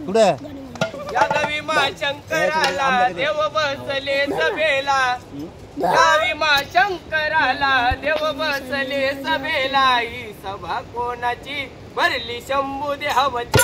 कुठं भीमा शंकराला देव बसले सभेला, भीमा शंकराला देव बसले सभेला, ही सभा कोणाची भरली शंभू देवाची,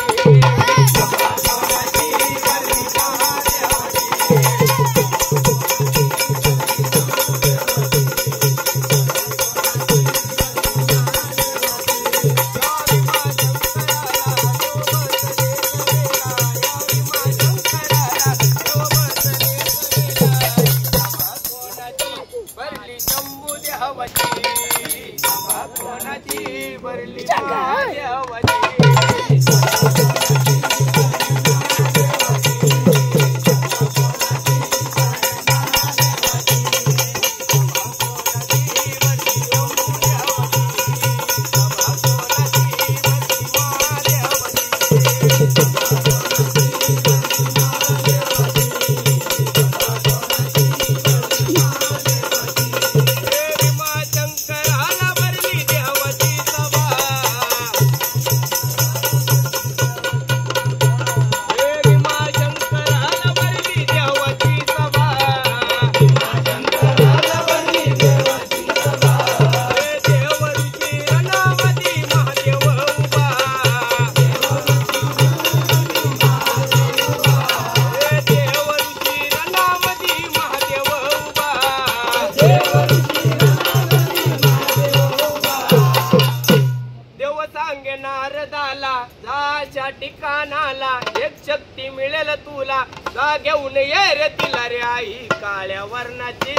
ठिकाणाला एक शक्ती मिळेल तुला, जा घेऊन ये रे तिला रे आई काळ्या वर्णाची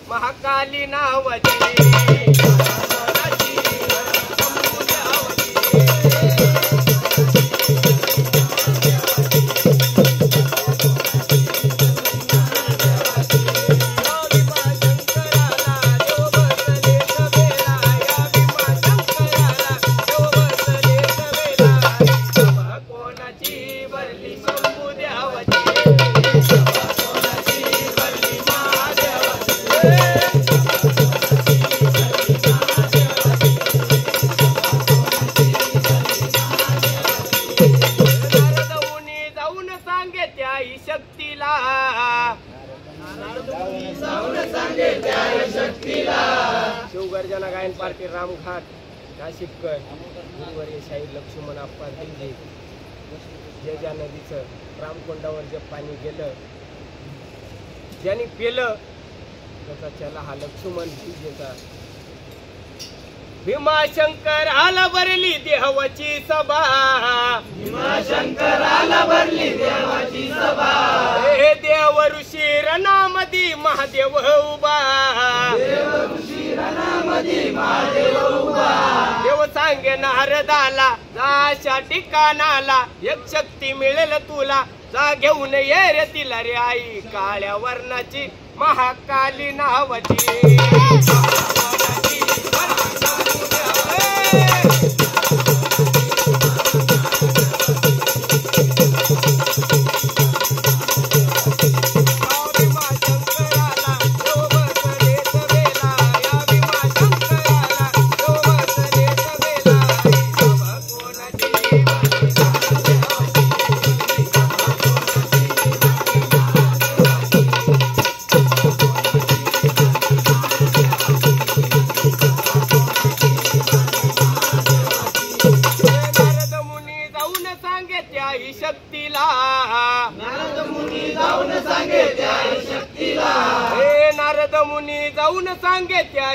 महाकाली नावाची, शिवगर्जना गायन पार्टी रामघाट नाशिककर गुरुवर्य शाहीर लक्ष्मण अप्पा दिल्ली, जे ज्या नदीचं रामकोंडावर जे पाणी गेलं ज्यांनी पेलं त्याचा चला हा लक्ष्मण विजेचा, भीमाशंकराला भरली देवाची सभा, भीमाशंकराला भरली देवाची सभा, हे देव ऋषी रणामधी महादेव उभा, देव ऋषी रणामधी महादेव उभा, देव सांगे नारदाला जाशा ठिकाणाला एक शक्ती मिळेल तुला, जा घेऊन ये रे तिला रे आई काळ्या वर्णाची महाकाली नावाची, जाऊन सांगे त्या शक्तीला, नारद मुनी जाऊन सांगे त्या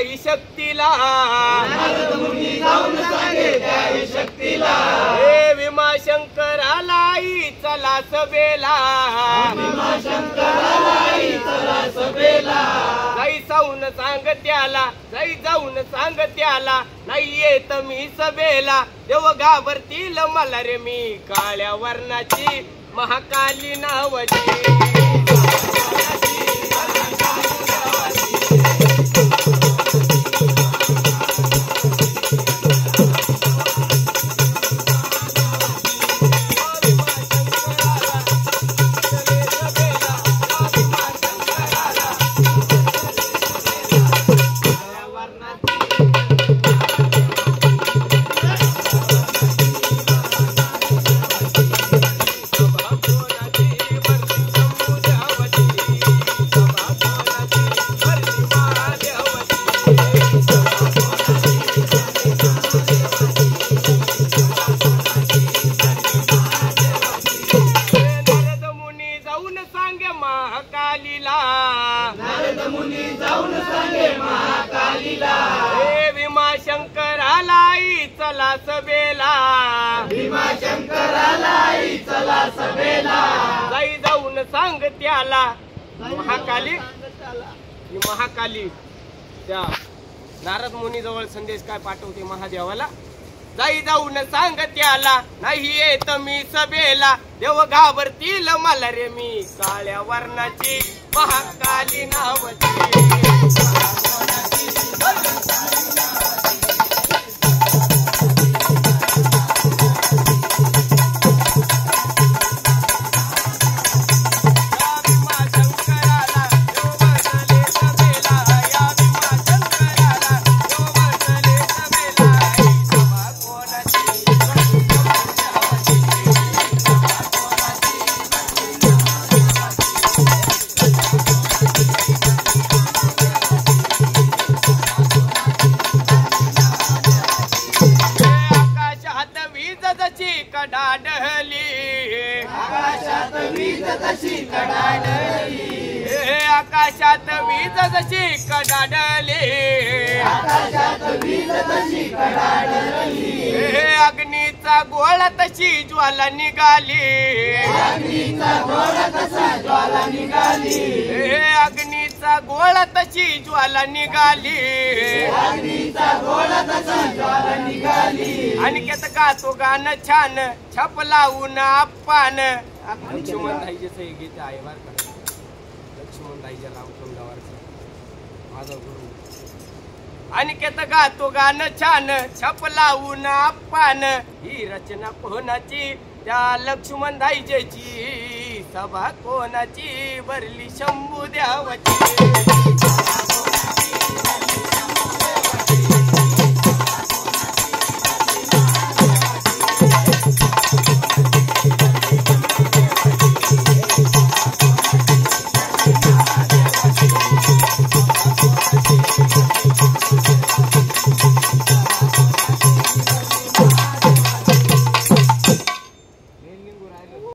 शक्तीला, हे भीमाशंकराला आई चला सभेला, भीमाशंकराला आई चला सभेला, जाई जाऊन सांग त्याला, जाई जाऊन सांग त्याला, नाही येत मी सभेला, देव घाबरतील मला रे मी काळ्या वर्णाची महाकाली नावाची, चला सभेला जाई जाऊन सांग त्याला महाकाली ही महाकाली त्या नारद मुनी जवळ संदेश काय पाठवते महादेवाला जाई जाऊन सांग त्याला नाही येत मी सभेला देव घाबरतील मला रे मी काळ्या वर्णाची महाकाली नावाची आकाशात वीज जशी कडाडली अग्नीचा गोळा तशी ज्वाला निघाली अग्नीचा गोळा तशी ज्वाला निघाली अनिकेत गातो गाणं छान छाप लावून आप्पान लक्ष्मणराईचे गीत आहे बर का लक्ष्मणराईच्या लावून माझा गुरु अनिकेत गातो गाणं छान छाप लावून आप्पान ही रचना कोणाची त्या लक्ष्मणराईची सभा कोणाची भरली शंभू देवाची